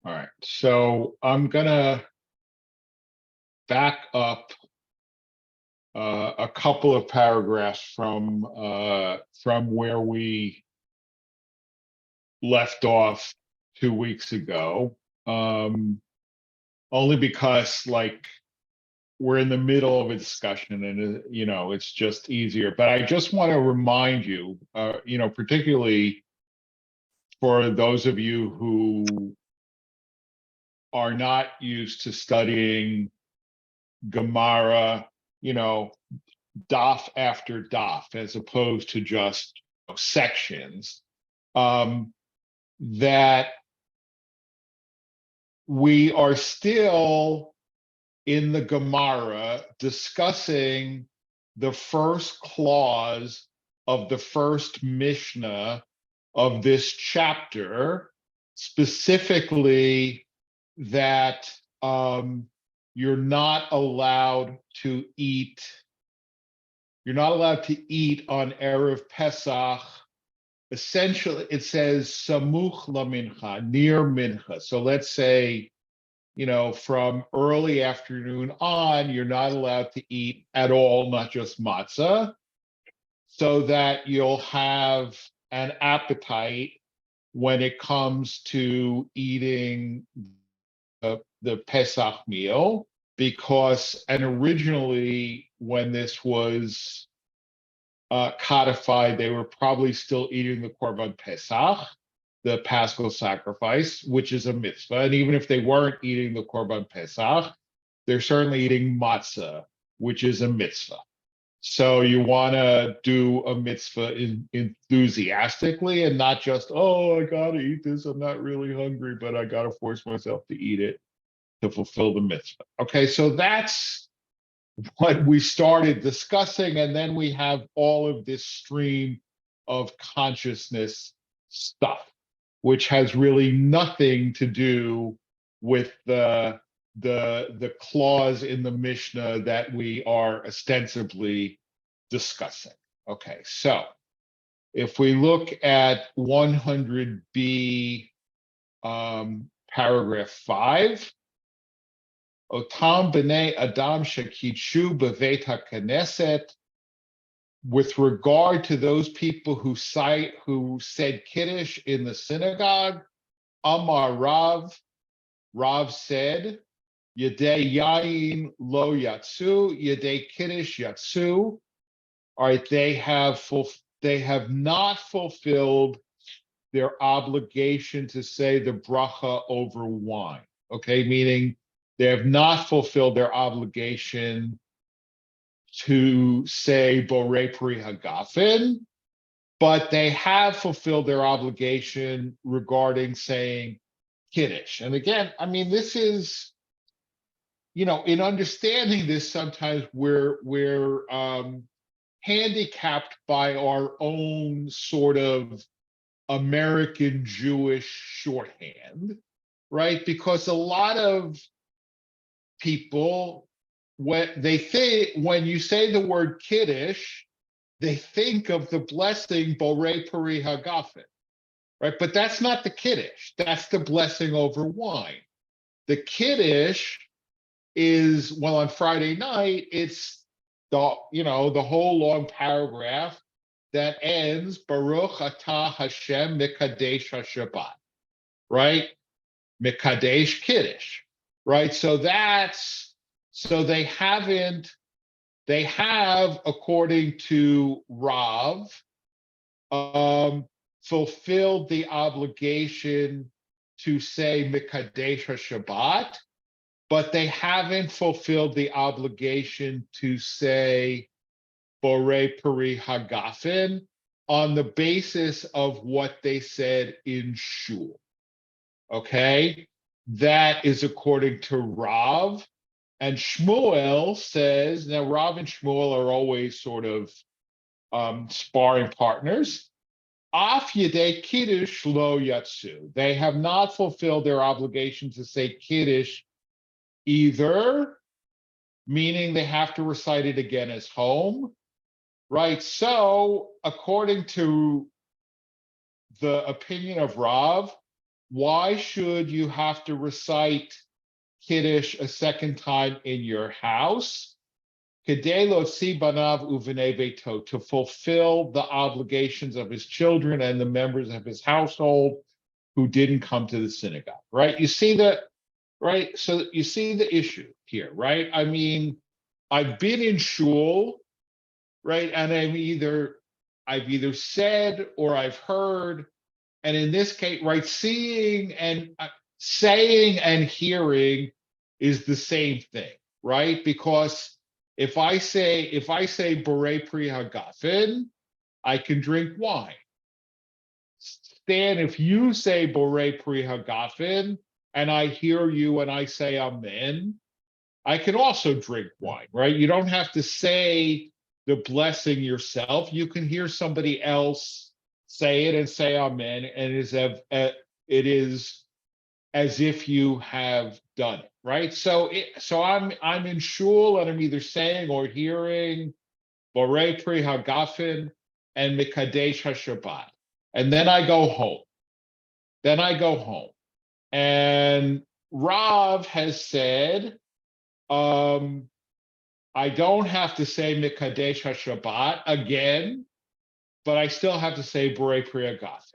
All right. So I'm gonna back up a couple of paragraphs from where we left off 2 weeks ago. Only because we're in the middle of a discussion and it's just easier. But I just want to remind you, particularly for those of you who are not used to studying Gemara, daf after daf, as opposed to just sections, that we are still in the Gemara discussing the first clause of the first Mishnah of this chapter, specifically that you're not allowed to eat on Erev Pesach. Essentially, it says samuch la mincha, near mincha. So let's say, from early afternoon on, you're not allowed to eat at all, not just matzah, so that you'll have an appetite when it comes to eating the Pesach meal. And originally, when this was codified, they were probably still eating the Korban Pesach, the Paschal sacrifice, which is a mitzvah. And even if they weren't eating the Korban Pesach, they're certainly eating matzah, which is a mitzvah. So you want to do a mitzvah enthusiastically and not just, oh, I got to eat this. I'm not really hungry, but I got to force myself to eat it to fulfill the mitzvah. Okay, so that's what we started discussing. And then we have all of this stream of consciousness stuff, which has really nothing to do with the clause in the Mishnah that we are ostensibly discussing. Okay, so if we look at 100b, paragraph 5, Otam b'nei Adam shekitshu b'veit haKnesset, with regard to those people who said Kiddush in the synagogue, Amar Rav said, Yedei Yayin lo yatsu, Yedei Kiddush yatsu. All right, they have not fulfilled their obligation to say the bracha over wine. Okay, meaning they have not fulfilled their obligation to say Borei Pri Hagafen, but they have fulfilled their obligation regarding saying Kiddush. And again, I mean, this is, in understanding this, sometimes we're handicapped by our own sort of American Jewish shorthand, right? Because a lot of people, when you say the word Kiddush, they think of the blessing Borei Pri Hagafen, right? But that's not the Kiddush. That's the blessing over wine. The Kiddush is, on Friday night, it's the whole long paragraph that ends Baruch Atah Hashem Mekadesh HaShabbat, right? Mekadesh Kiddush, right? So they have, according to Rav, fulfilled the obligation to say Mekadesh HaShabbat, but they haven't fulfilled the obligation to say Borei Pri Hagafen on the basis of what they said in Shul. Okay? That is according to Rav. And Shmuel says, now Rav and Shmuel are always sort of sparring partners. Af Yedei Kiddush lo yatsu. They have not fulfilled their obligation to say Kiddush either, meaning they have to recite it again as home, right? So according to the opinion of Rav, why should you have to recite Kiddush a second time in your house? Kedei lotzi banav uvenei beito, to fulfill the obligations of his children and the members of his household who didn't come to the synagogue, right? You see that, right? So you see the issue here, right? I mean, I've been in shul, right? And I've either said or I've heard, and in this case, right, saying and hearing is the same thing, right? Because if I say Borei Pri Hagafen, I can drink wine. Stan, if you say Borei Pri Hagafen and I hear you and I say Amen, I can also drink wine, right? You don't have to say the blessing yourself. You can hear somebody else say it and say Amen, and it is as if you have done it, right? So I'm in shul and I'm either saying or hearing Borei Pri Hagafen and Mikadesh HaShabbat, and then I go home. And Rav has said, I don't have to say Mikadesh HaShabbat again, but I still have to say Borei Pri Hagafen.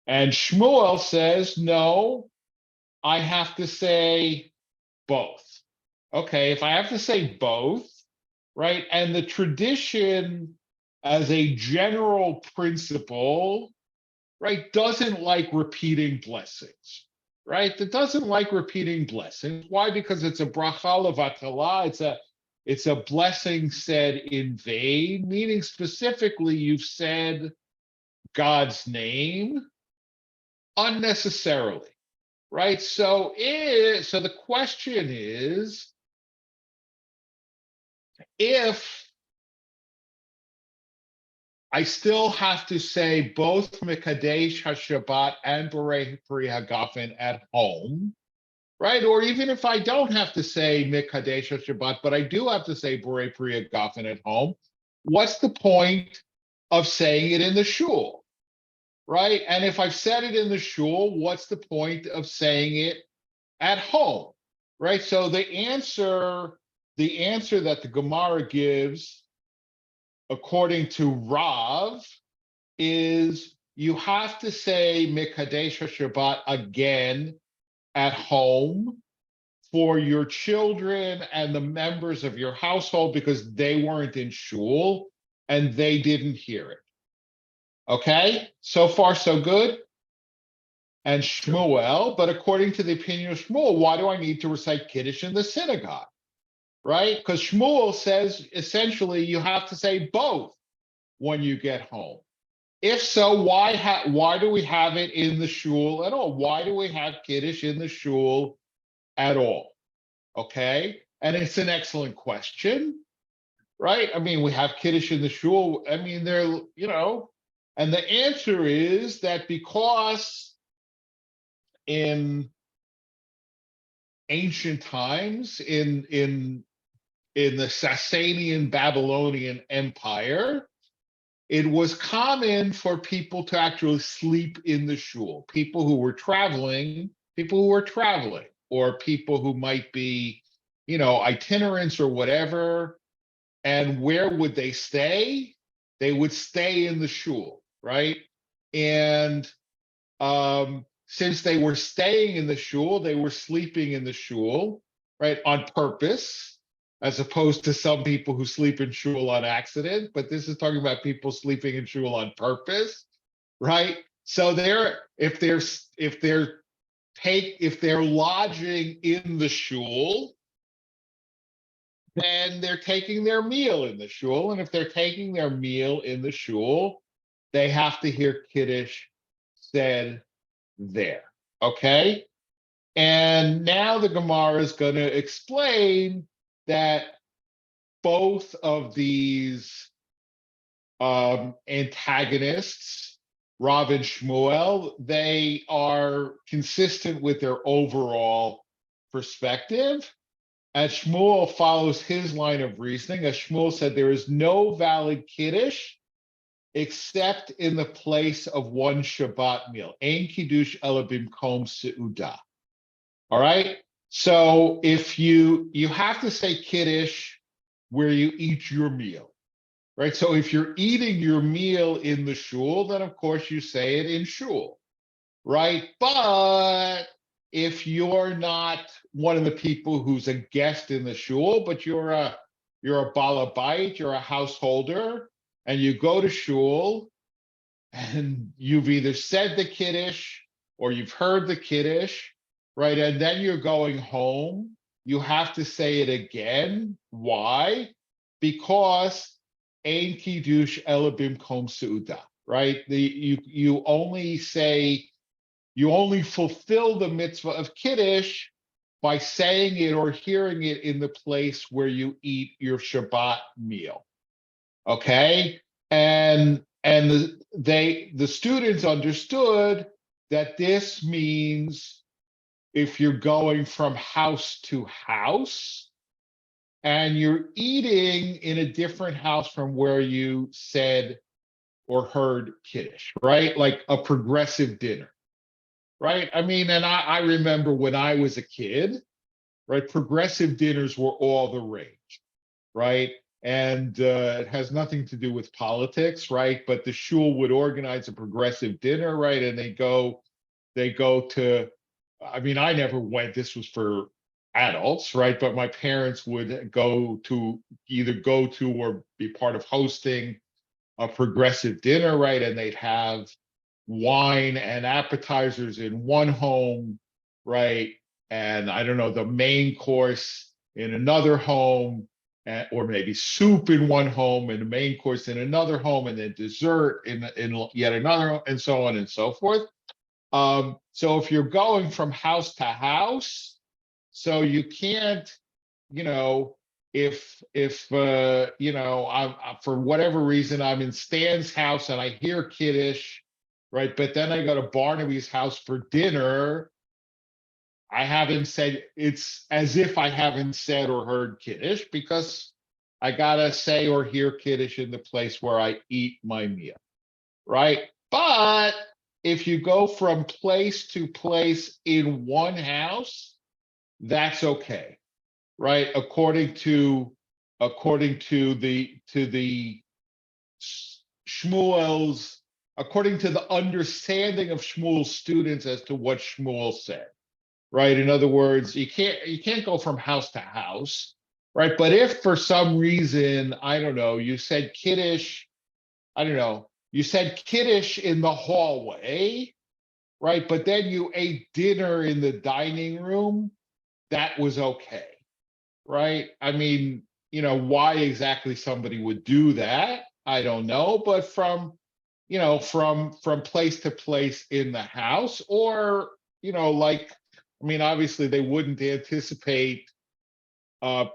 And Shmuel says, no, I have to say both. Okay, if I have to say both, right? And the tradition as a general principle, right, doesn't like repeating blessings, right? It doesn't like repeating blessings. Why? Because it's a bracha levatala. It's a blessing said in vain, meaning specifically you've said God's name unnecessarily, right? So the question is, if I still have to say both Mikadesh HaShabbat and Borei Pri Hagafen at home, right? Or even if I don't have to say Mikadesh HaShabbat, but I do have to say Borei Pri Hagafen at home, what's the point of saying it in the shul, right? And if I've said it in the shul, what's the point of saying it at home, right? So the answer that the Gemara gives, according to Rav, is you have to say Mikadesh HaShabbat again at home for your children and the members of your household because they weren't in shul and they didn't hear it. Okay, so far so good. And Shmuel, but according to the opinion of Shmuel, why do I need to recite Kiddush in the synagogue? Right? Because Shmuel says essentially you have to say both when you get home. If so, why do we have it in the shul at all? Why do we have Kiddush in the shul at all? Okay, and it's an excellent question, right? I mean, we have Kiddush in the shul. I mean, and the answer is that because in ancient times, in the Sasanian Babylonian Empire, it was common for people to actually sleep in the shul. People who were traveling, or people who might be, itinerants or whatever. And where would they stay? They would stay in the shul, right? And since they were staying in the shul, they were sleeping in the shul, right, on purpose, as opposed to some people who sleep in shul on accident. But this is talking about people sleeping in shul on purpose, right? So if they're lodging in the shul, then they're taking their meal in the shul, and if they're taking their meal in the shul, they have to hear Kiddush said there. Okay, and now the Gemara is going to explain that both of these antagonists, Rav and Shmuel, they are consistent with their overall perspective. As Shmuel follows his line of reasoning, as Shmuel said, there is no valid Kiddush except in the place of one Shabbat meal. Ein kiddush ela bimkom seuda. All right. So if you have to say kiddush where you eat your meal, right? So if you're eating your meal in the shul, then of course you say it in shul, right? But if you're not one of the people who's a guest in the shul, but you're a balabait, you're a householder, and you go to shul, and you've either said the kiddush or you've heard the kiddush, right? And then you're going home, you have to say it again. Why? Because ein kiddush ela bimkom seuda, right? You only fulfill the mitzvah of kiddush by saying it or hearing it in the place where you eat your Shabbat meal. Okay, and the students understood that this means if you're going from house to house and you're eating in a different house from where you said or heard kiddush, right? Like a progressive dinner, right? I mean, and I remember when I was a kid, right? Progressive dinners were all the rage, right? And it has nothing to do with politics, right? But the shul would organize a progressive dinner, right? And they go to, I mean, I never went, this was for adults, right? But my parents would either go to or be part of hosting a progressive dinner, right? And they'd have wine and appetizers in one home, right? And I don't know, the main course in another home, or maybe soup in one home and the main course in another home, and then dessert in yet another, and so on and so forth. So if you're going from house to house, so you can't, if I'm for whatever reason I'm in Stan's house and I hear kiddush, right? But then I go to Barnaby's house for dinner. I haven't said, it's as if I haven't said or heard kiddush, because I gotta say or hear kiddush in the place where I eat my meal, right? But if you go from place to place in one house, that's okay, right? According to the Shmuel's, according to the understanding of Shmuel's students as to what Shmuel said. Right. In other words, you can't go from house to house, right? But if for some reason, I don't know, you said kiddush, I don't know, you said kiddush in the hallway, right? But then you ate dinner in the dining room, that was okay, right? I mean, why exactly somebody would do that, I don't know, but from place to place in the house, or like, I mean, obviously they wouldn't anticipate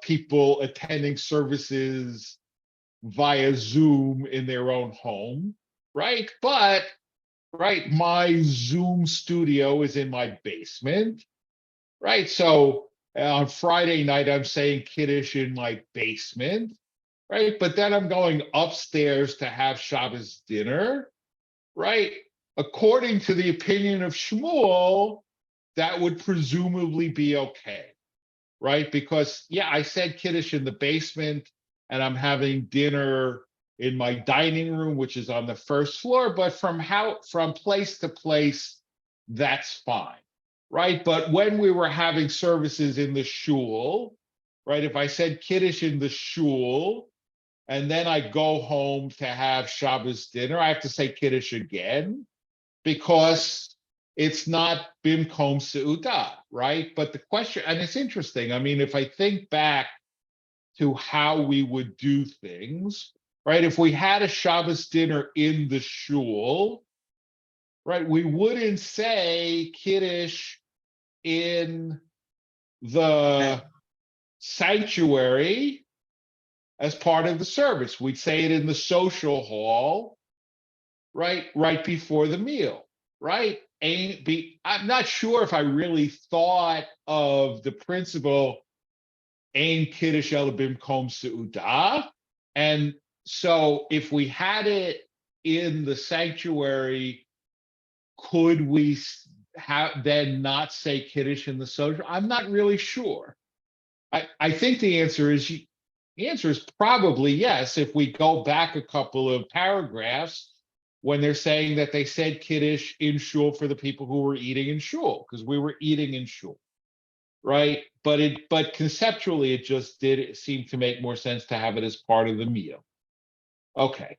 people attending services via Zoom in their own home, right? But, right, my Zoom studio is in my basement, right? So on Friday night, I'm saying kiddush in my basement, right? But then I'm going upstairs to have Shabbos dinner, right? According to the opinion of Shmuel, that would presumably be okay, right? Because, yeah, I said kiddush in the basement and I'm having dinner in my dining room, which is on the first floor, but from place to place, that's fine, right? But when we were having services in the shul, right, if I said kiddush in the shul and then I go home to have Shabbos dinner, I have to say kiddush again, because it's not bimkom seuda, right? But the question, and it's interesting, I mean, if I think back to how we would do things, right? If we had a Shabbos dinner in the shul, right, we wouldn't say kiddush in the sanctuary as part of the service. We'd say it in the social hall, right before the meal, right? I'm not sure if I really thought of the principle Ein Kiddush Ela Bimkom Seudah. And so if we had it in the sanctuary, could we then not say Kiddush in the social? I'm not really sure. I think the answer is probably yes. If we go back a couple of paragraphs when they're saying that they said Kiddush in shul for the people who were eating in shul, because we were eating in shul, right? But conceptually, it just did seem to make more sense to have it as part of the meal. Okay.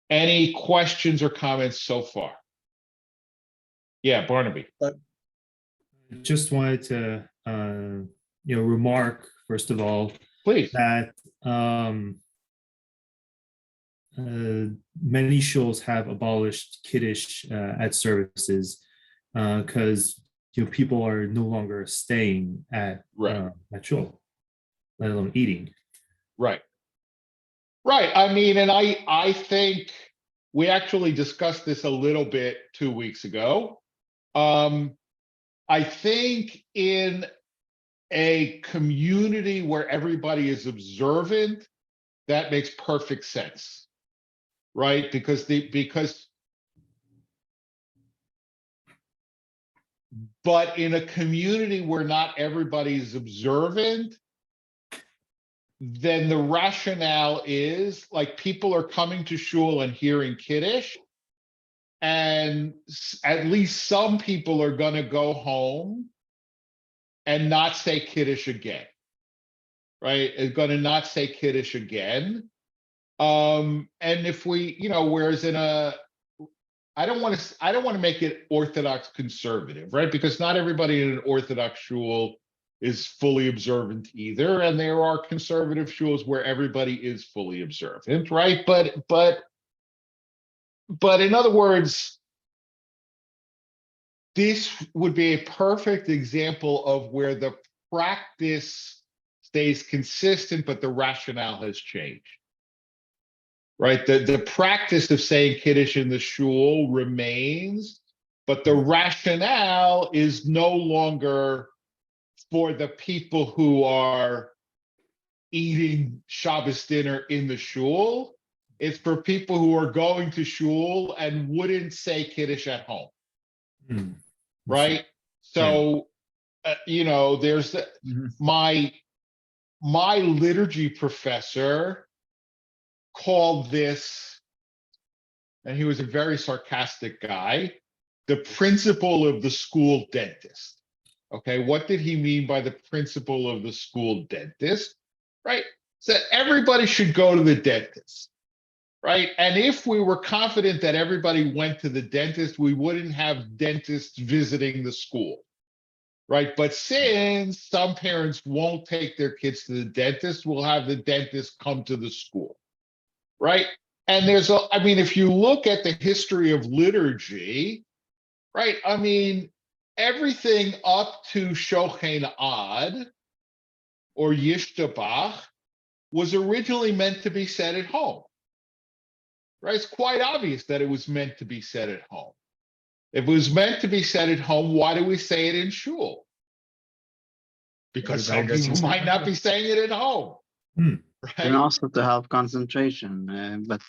Any questions or comments so far? Yeah, Barnaby. Just wanted to remark, first of all, Please. that many shuls have abolished Kiddush at services because people are no longer staying at shul, let alone eating. Right. I mean, and I think we actually discussed this a little bit 2 weeks ago. I think in a community where everybody is observant, that makes perfect sense, right? But in a community where not everybody is observant, then the rationale is like people are coming to shul and hearing Kiddush, and at least some people are going to go home and not say Kiddush again, right? Is going to not say Kiddush again. And if we, whereas I don't want to make it Orthodox conservative, right? Because not everybody in an Orthodox shul is fully observant either, and there are conservative shuls where everybody is fully observant, right? But in other words, this would be a perfect example of where the practice stays consistent, but the rationale has changed, right? The practice of saying Kiddush in the shul remains, but the rationale is no longer for the people who are eating Shabbos dinner in the shul. It's for people who are going to shul and wouldn't say Kiddush at home. Right? So, there's my liturgy professor called this, and he was a very sarcastic guy, the principle of the school dentist. Okay, what did he mean by the principle of the school dentist? Right? So everybody should go to the dentist. Right. And if we were confident that everybody went to the dentist, we wouldn't have dentists visiting the school. Right. But since some parents won't take their kids to the dentist, we'll have the dentist come to the school. Right. And if you look at the history of liturgy, right, I mean, everything up to Shochen Ad or Yishtabach was originally meant to be said at home. Right? It's quite obvious that it was meant to be said at home. If it was meant to be said at home, why do we say it in shul? Because some people might not be saying it at home. Right? And also to help concentration. But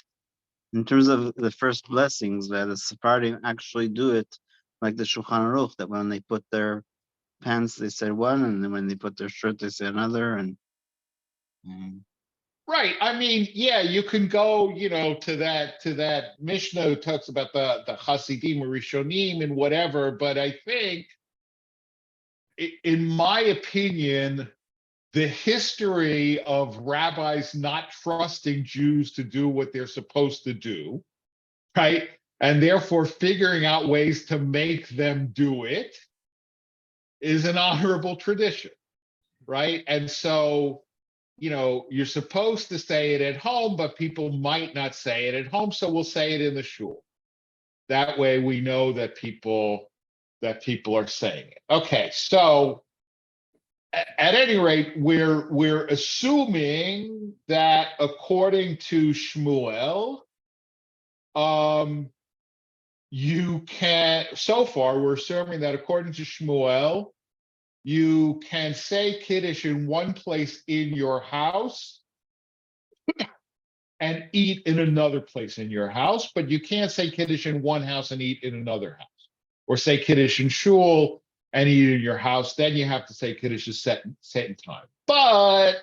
in terms of the first blessings, the Sephardim actually do it like the Shulchan Aruch, that when they put their pants, they say one, and then when they put their shirt, they say another. And right. I mean, yeah, you can go, to that Mishnah who talks about the Hasidim or Rishonim and whatever. But I think, in my opinion, the history of rabbis not trusting Jews to do what they're supposed to do, right, and therefore figuring out ways to make them do it, is an honorable tradition, right? And so, you're supposed to say it at home, but people might not say it at home, so we'll say it in the shul. That way we know that people are saying it. Okay, so at any rate, we're assuming that according to Shmuel, we're assuming that according to Shmuel, you can say Kiddush in one place in your house and eat in another place in your house, but you can't say Kiddush in one house and eat in another house. Or say Kiddush in shul and eat in your house. Then you have to say Kiddush is set in time. But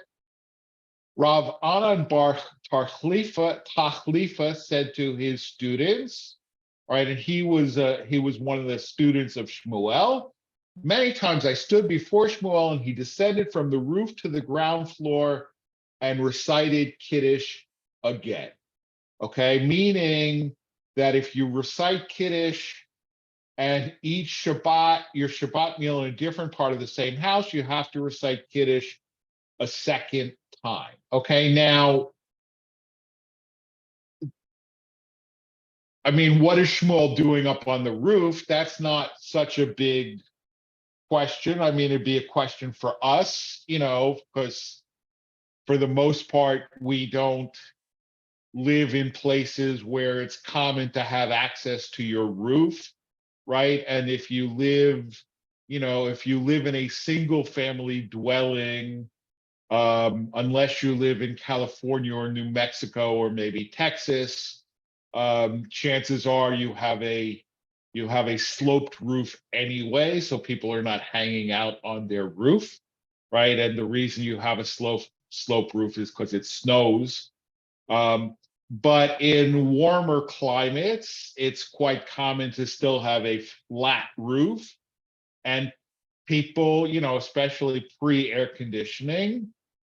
Rav Anan bar Tachlifa said to his students, right, and he was one of the students of Shmuel. Many times I stood before Shmuel, and he descended from the roof to the ground floor and recited Kiddush again. Okay, meaning that if you recite Kiddush and eat Shabbat, your Shabbat meal in a different part of the same house, you have to recite Kiddush a second time. Okay, now, I mean, what is Shmuel doing up on the roof? That's not such a big question. I mean, it'd be a question for us, because for the most part, we don't live in places where it's common to have access to your roof, right? And if you live in a single family dwelling, unless you live in California or New Mexico or maybe Texas, chances are you have a sloped roof anyway, so people are not hanging out on their roof, right? And the reason you have a slope roof is because it snows. But in warmer climates, it's quite common to still have a flat roof. And people, especially pre-air conditioning,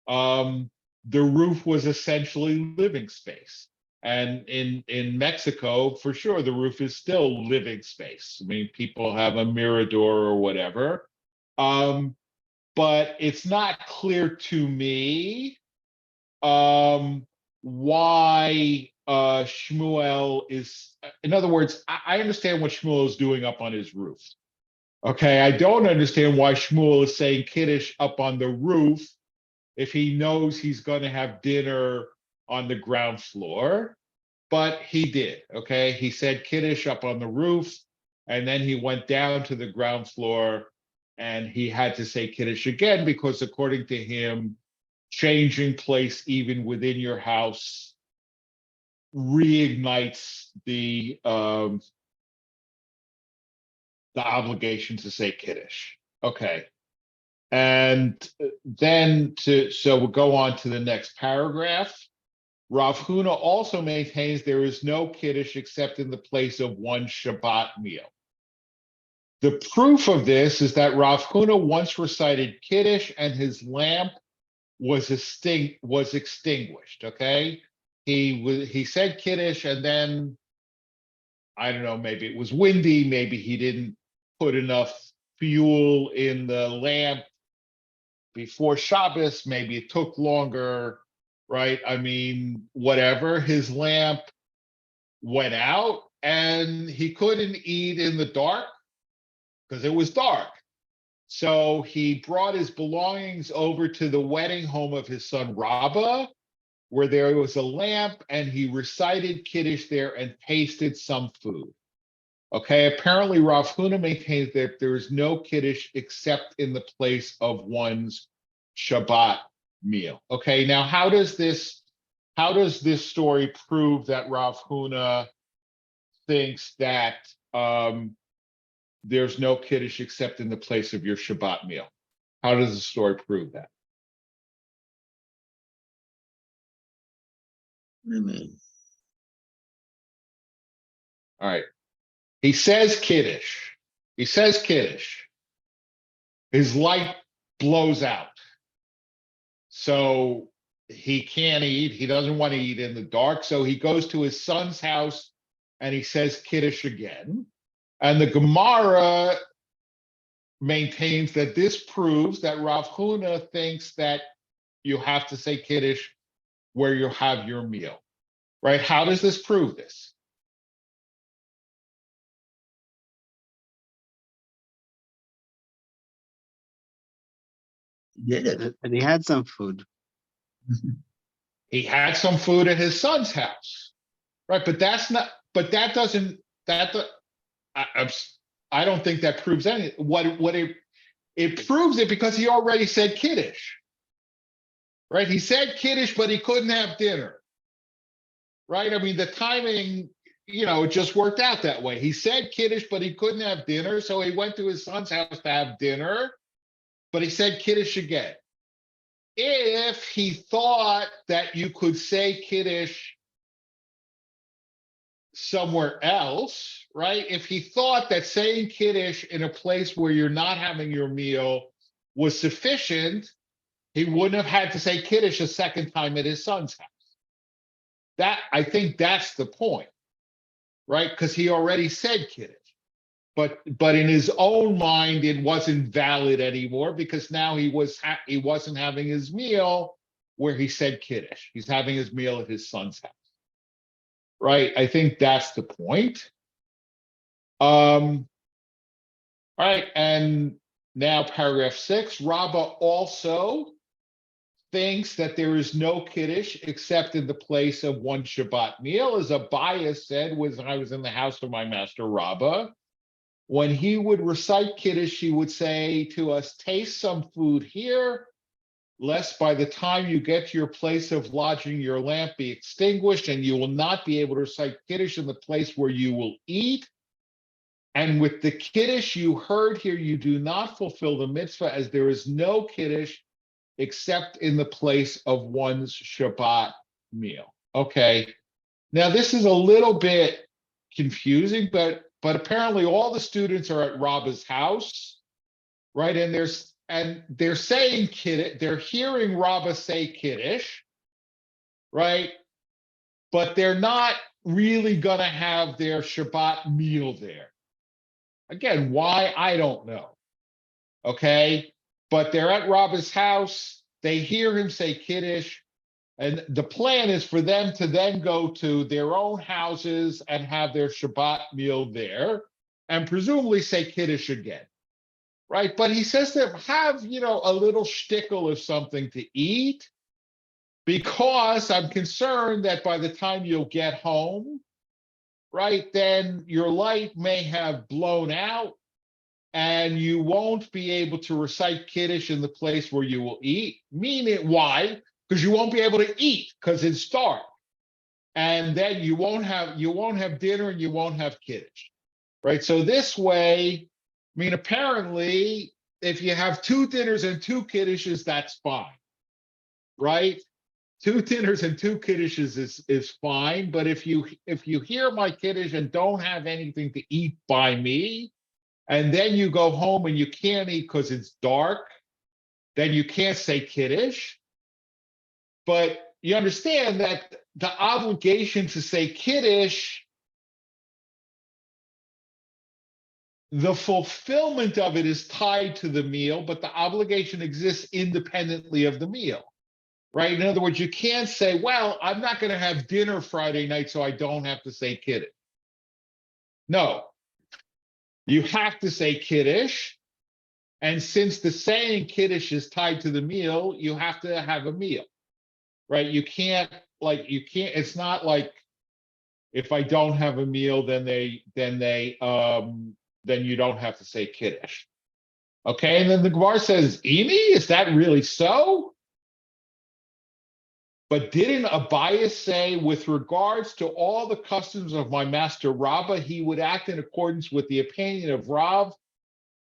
the roof was essentially living space. And in Mexico, for sure, the roof is still living space. I mean, people have a mirador or whatever. But it's not clear to me why Shmuel is, in other words, I understand what Shmuel is doing up on his roof. Okay, I don't understand why Shmuel is saying Kiddush up on the roof if he knows he's going to have dinner on the ground floor, but he did. Okay, he said Kiddush up on the roof, and then he went down to the ground floor and he had to say Kiddush again because according to him, changing place even within your house reignites the obligation to say Kiddush. Okay. And then so we'll go on to the next paragraph. Rav Huna also maintains there is no Kiddush except in the place of one Shabbat meal. The proof of this is that Rav Huna once recited Kiddush and his lamp was extinguished. Okay, he said Kiddush and then I don't know, maybe it was windy, maybe he didn't put enough fuel in the lamp before Shabbos, maybe it took longer, right? I mean, whatever, his lamp went out and he couldn't eat in the dark because it was dark. So he brought his belongings over to the wedding home of his son Rabbah, where there was a lamp, and he recited Kiddush there and tasted some food. Okay, apparently Rav Huna maintains that there is no Kiddush except in the place of one's Shabbat meal. Okay, now how does this story prove that Rav Huna thinks that there's no Kiddush except in the place of your Shabbat meal? How does the story prove that? All right. He says Kiddush. His light blows out. So he can't eat. He doesn't want to eat in the dark. So he goes to his son's house and he says Kiddush again. And the Gemara maintains that this proves that Rav Huna thinks that you have to say Kiddush where you have your meal, right? How does this prove this? And he had some food. He had some food at his son's house, right? But that I don't think that proves anything. It proves it because he already said Kiddush, right? He said Kiddush, but he couldn't have dinner. right? I mean, the timing, it just worked out that way. He said Kiddush, but he couldn't have dinner, so he went to his son's house to have dinner, but he said Kiddush again. If he thought that you could say Kiddush somewhere else, right? If he thought that saying Kiddush in a place where you're not having your meal was sufficient, he wouldn't have had to say Kiddush a second time at his son's house. I think that's the point, right? Because he already said Kiddush. But in his own mind, it wasn't valid anymore because now he wasn't having his meal where he said Kiddush. He's having his meal at his son's house. Right? I think that's the point. All right, and now paragraph 6. Rabbah also thinks that there is no Kiddush except in the place of one Shabbat meal, as Abaye said when I was in the house of my master Rabbah. When he would recite Kiddush, he would say to us, taste some food here, lest by the time you get to your place of lodging, your lamp be extinguished, and you will not be able to recite Kiddush in the place where you will eat. And with the Kiddush you heard here, you do not fulfill the mitzvah, as there is no Kiddush except in the place of one's Shabbat meal. Okay, now this is a little bit confusing, but apparently all the students are at Rabbah's house, right? And they're saying Kiddush, they're hearing Rabbah say Kiddush, right? But they're not really gonna have their Shabbat meal there. Again, why? I don't know. Okay, but they're at Rabbah's house, they hear him say Kiddush, and the plan is for them to then go to their own houses and have their Shabbat meal there, and presumably say Kiddush again, right? But he says to have, a little shtickle of something to eat, because I'm concerned that by the time you'll get home, right, then your light may have blown out, and you won't be able to recite Kiddush in the place where you will eat. Meaning, why? Because you won't be able to eat because it's dark, and then you won't have dinner and you won't have Kiddush, right? So this way, I mean, apparently, if you have 2 dinners and 2 Kiddushes, that's fine, right? 2 dinners and 2 Kiddushes is fine. But if you hear my Kiddush and don't have anything to eat by me, and then you go home and you can't eat because it's dark, then you can't say Kiddush. But you understand that the obligation to say Kiddush, the fulfillment of it is tied to the meal, but the obligation exists independently of the meal, right? In other words, you can't say, well, I'm not going to have dinner Friday night, so I don't have to say Kiddush. No, you have to say Kiddush. And since the saying Kiddush is tied to the meal, you have to have a meal, right? You can't, it's not like if I don't have a meal, then you don't have to say Kiddush. Okay, and then the Gemara says, Imi, is that really so? But didn't Abaye say, with regards to all the customs of my master Rabbah, he would act in accordance with the opinion of Rav,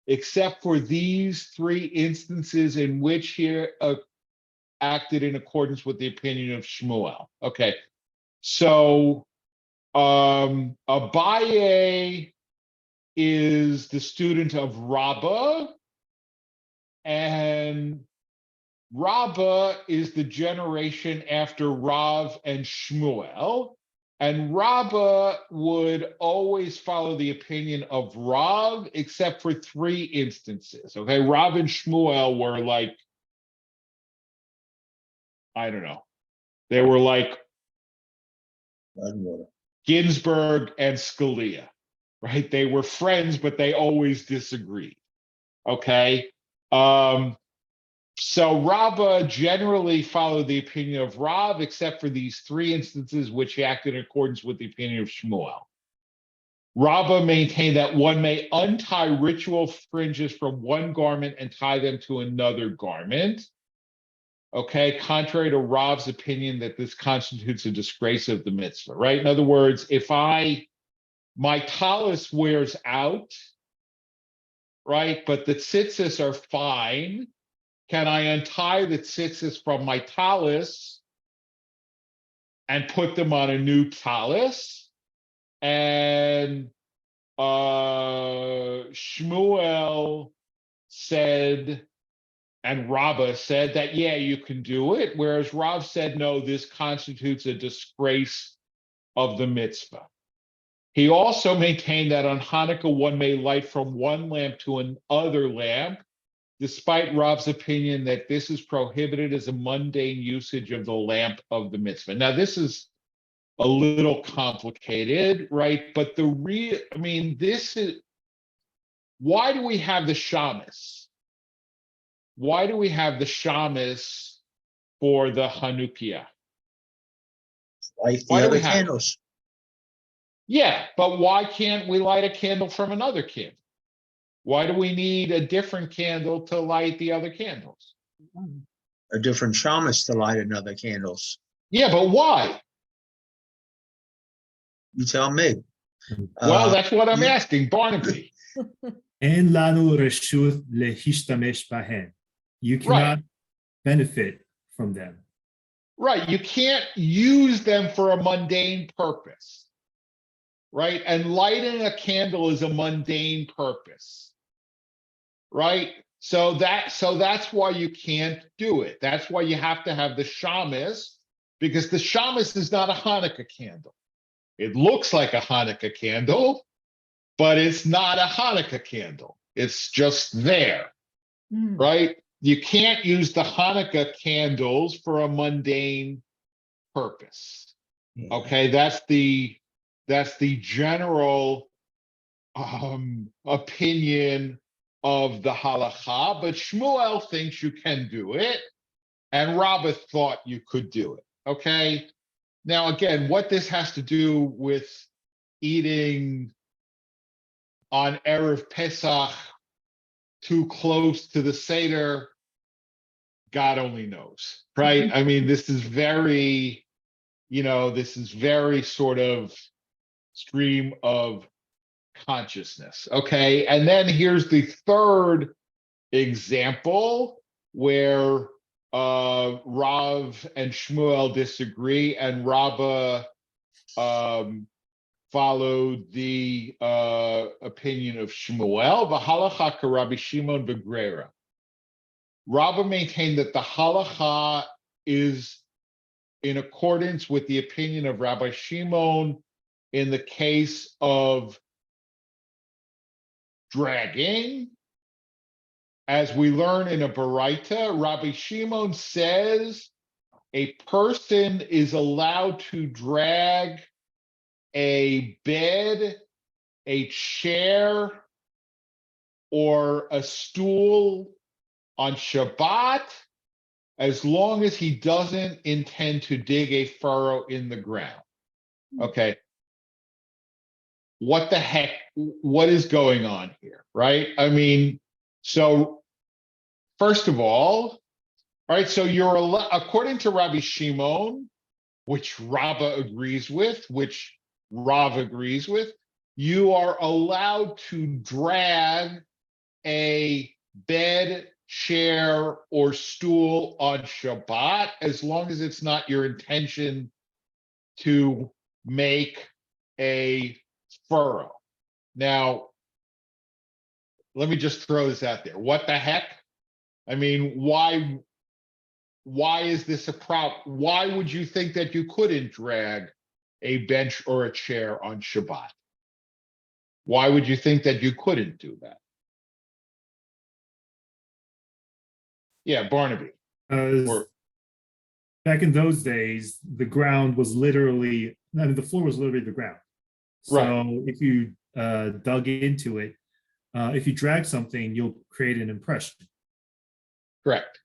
except for these 3 instances in which he acted in accordance with the opinion of Shmuel. Okay, so Abaye is the student of Rabbah, and Rabbah is the generation after Rav and Shmuel, and Rabbah would always follow the opinion of Rav, except for 3 instances. Okay, Rav and Shmuel were like, I don't know, they were like Ginsburg and Scalia, right? They were friends, but they always disagreed. Okay. So Rabbah generally followed the opinion of Rav, except for these 3 instances which he acted in accordance with the opinion of Shmuel. Rabbah maintained that one may untie ritual fringes from one garment and tie them to another garment. Okay, contrary to Rav's opinion that this constitutes a disgrace of the mitzvah, right? In other words, if my talus wears out, right, but the tzitzis are fine, can I untie the tzitzis from my talus and put them on a new talus? And Shmuel said, and Rabbah said that, yeah, you can do it. Whereas Rav said, no, this constitutes a disgrace of the mitzvah. He also maintained that on Hanukkah, one may light from one lamp to another lamp, despite Rav's opinion that this is prohibited as a mundane usage of the lamp of the mitzvah. Now, this is a little complicated, right? But this is, why do we have the shamus? Why do we have the shamus for the Hanukkah? Light Why the do we other have it? candles. Yeah, but why can't we light a candle from another candle? Why do we need a different candle to light the other candles? A different shamus to light another candles. Yeah, but why? You tell me. Well, that's what I'm you- asking, Barnaby. אין לנו רשות להשתמש בהן. You cannot benefit from them. Right, you can't use them for a mundane purpose, right? And lighting a candle is a mundane purpose, right? So that's why you can't do it. That's why you have to have the shamus, because the shamus is not a Hanukkah candle. It looks like a Hanukkah candle, but it's not a Hanukkah candle. It's just there, right? You can't use the Hanukkah candles for a mundane purpose. Yeah. Okay, that's the general opinion of the halacha, but Shmuel thinks you can do it, and Rabbah thought you could do it. Okay, now again, what this has to do with eating on Erev Pesach too close to the Seder, God only knows, right? I mean, this is very sort of stream of consciousness. Okay. And then here's the third example where Rav and Shmuel disagree, and Rabbah followed the opinion of Shmuel. V'halacha k'Rabbi Shimon b'Grera. Rabbah maintained that the halacha is in accordance with the opinion of Rabbi Shimon in the case of dragging. As we learn in a Baraita, Rabbi Shimon says a person is allowed to drag a bed, a chair, or a stool on Shabbat, as long as he doesn't intend to dig a furrow in the ground. Okay. What the heck? What is going on here, right? I mean, so first of all right, so you're according to Rabbi Shimon, which Rabbah agrees with, which Rav agrees with, you are allowed to drag a bed, chair, or stool on Shabbat, as long as it's not your intention to make a furrow. Now, let me just throw this out there. What the heck? I mean, why is this a problem? Why would you think that you couldn't drag a bench or a chair on Shabbat? Why would you think that you couldn't do that? Yeah, Barnaby. Back in those days, the ground was literally, the floor was literally the ground. So Right. if you dug into it, if you drag something, you'll create an impression. Correct.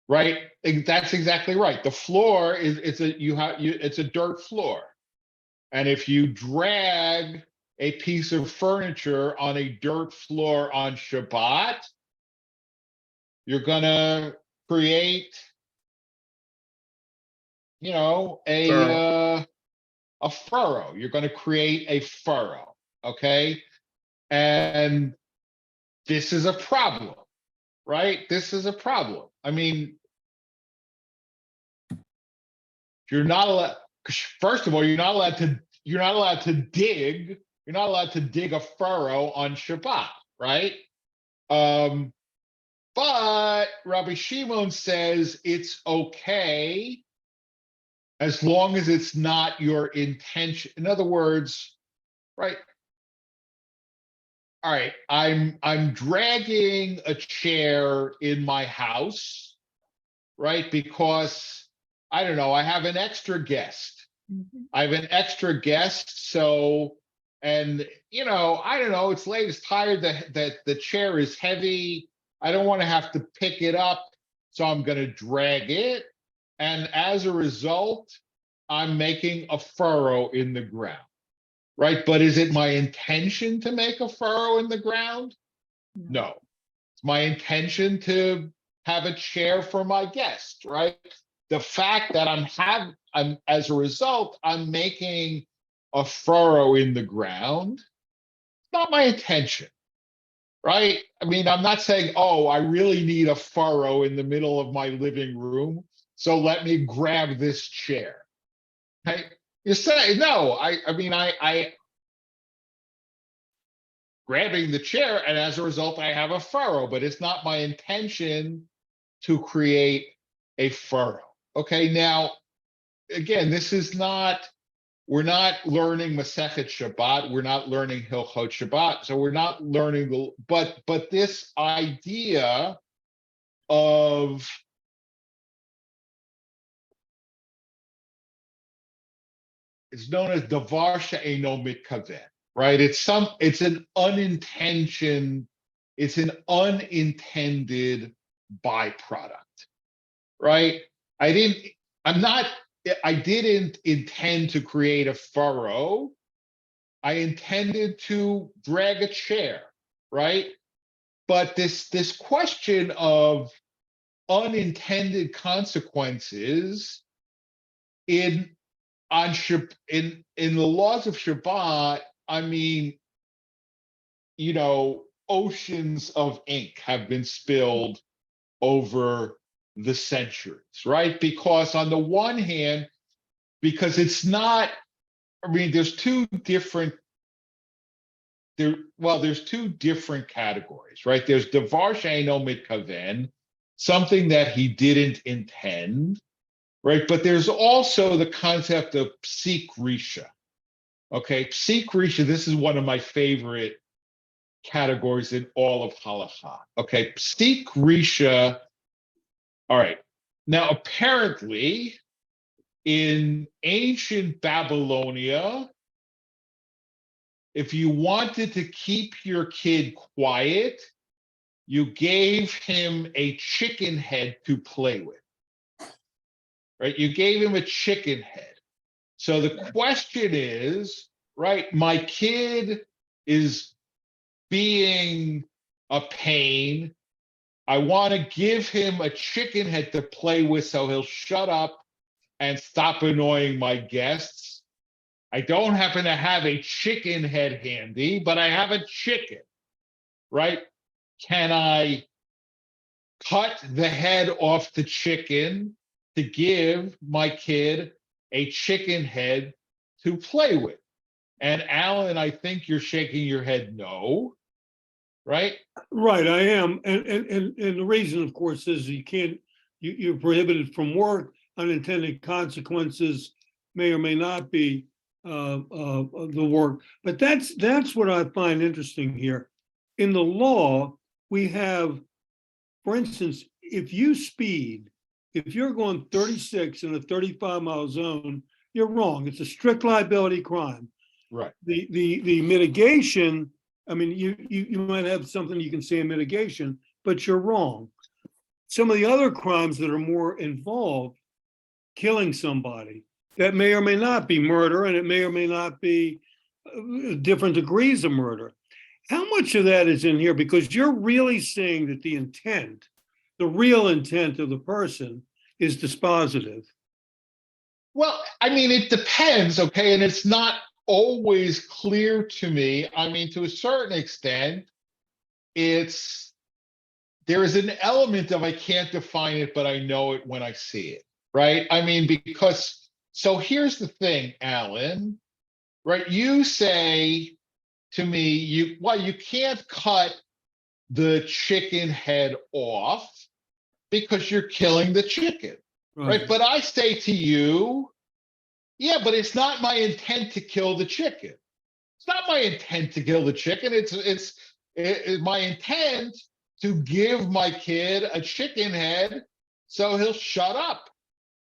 Right. That's exactly right. The floor it's a dirt floor. And if you drag a piece of furniture on a dirt floor on Shabbat, you're gonna create a furrow. You're going to create a furrow, okay? And this is a problem, right? This is a problem. I mean, you're not allowed. First of all, you're not allowed to dig. You're not allowed to dig a furrow on Shabbat, right? But Rabbi Shimon says it's okay as long as it's not your intention. In other words, right? All right, I'm dragging a chair in my house, right? Because I don't know, I have an extra guest. I have an extra guest, so and I don't know, it's late, it's tired, that the chair is heavy. I don't want to have to pick it up, so I'm going to drag it. And as a result, I'm making a furrow in the ground, right? But is it my intention to make a furrow in the ground? No. It's my intention to have a chair for my guest, right? The fact that I'm as a result, I'm making a furrow in the ground, it's not my intention. Right? I mean, I'm not saying, oh, I really need a furrow in the middle of my living room, so let me grab this chair. Right? You say, no, I mean, I grabbing the chair, and as a result, I have a furrow, but it's not my intention to create a furrow. Okay, now, again, we're not learning Masechet Shabbat. We're not learning Hilchot Shabbat. So we're not learning but this idea of it's known as davar she'eino mitkaven, right? It's an unintended byproduct, right? I didn't intend to create a furrow. I intended to drag a chair, right? But this question of unintended consequences in the laws of Shabbat, I mean, oceans of ink have been spilled over the centuries, right? Because on the one hand, because it's not, I mean, there's two different categories, right? There's davar she'eino mitkaven, something that he didn't intend, right? But there's also the concept of psik risha. Okay, psik risha, this is one of my favorite categories in all of halacha. Okay, psik risha. All right. Now, apparently, in ancient Babylonia, if you wanted to keep your kid quiet, you gave him a chicken head to play with, right? You gave him a chicken head. So the question is, right, my kid is being a pain. I want to give him a chicken head to play with so he'll shut up and stop annoying my guests. I don't happen to have a chicken head handy, but I have a chicken, right? Can I cut the head off the chicken to give my kid a chicken head to play with? And Alan, I think you're shaking your head no, right? Right, I am, and the reason, of course, is you're prohibited from work. Unintended consequences may or may not be the work, but that's what I find interesting here. In the law, we have, for instance, if you're going 36 in a 35-mile zone, you're wrong. It's a strict liability crime. Right. The mitigation, I mean, you might have something you can say in mitigation, but you're wrong. Some of the other crimes that are more involved, killing somebody, that may or may not be murder, and it may or may not be different degrees of murder. How much of that is in here? Because you're really saying that the intent, the real intent of the person is dispositive. Well, I mean, it depends, okay, and it's not always clear to me. I mean, to a certain extent, there is an element of I can't define it, but I know it when I see it, right? I mean, because so here's the thing, Alan, right? You say to me, you can't cut the chicken head off because you're killing the chicken, right? But I say to you, yeah, but it's not my intent to kill the chicken. It's not my intent to kill the chicken. It's my intent to give my kid a chicken head so he'll shut up,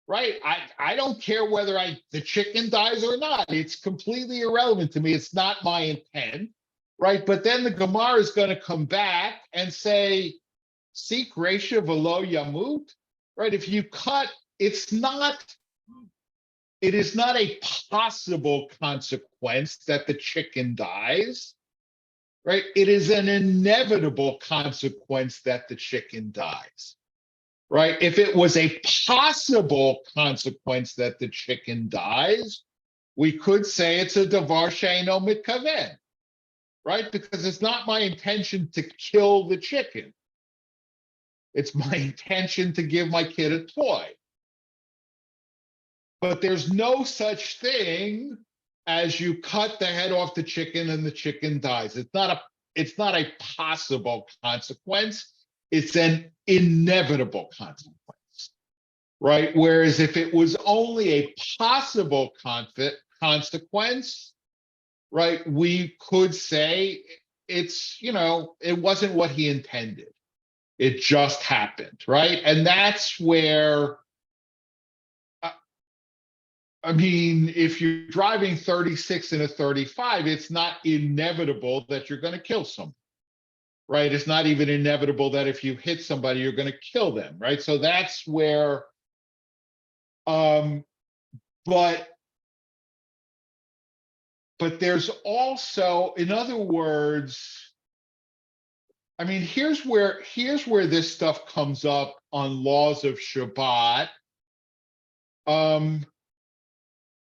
right? I don't care whether the chicken dies or not. It's completely irrelevant to me. It's not my intent, right? But then the Gemara is going to come back and say, "Seek Resha v'lo yamut," right? If you cut, it is not a possible consequence that the chicken dies, right? It is an inevitable consequence that the chicken dies, right? If it was a possible consequence that the chicken dies, we could say it's a davar she'eino mitkaven, right? Because it's not my intention to kill the chicken. It's my intention to give my kid a toy. But there's no such thing as you cut the head off the chicken and the chicken dies. It's not a possible consequence. It's an inevitable consequence, right? Whereas if it was only a possible consequence, right, we could say it wasn't what he intended. It just happened, right? And that's where, I mean, if you're driving 36 in a 35, it's not inevitable that you're going to kill someone, right? It's not even inevitable that if you hit somebody, you're going to kill them, right? So that's where, but there's also, in other words, I mean, here's where this stuff comes up on laws of Shabbat.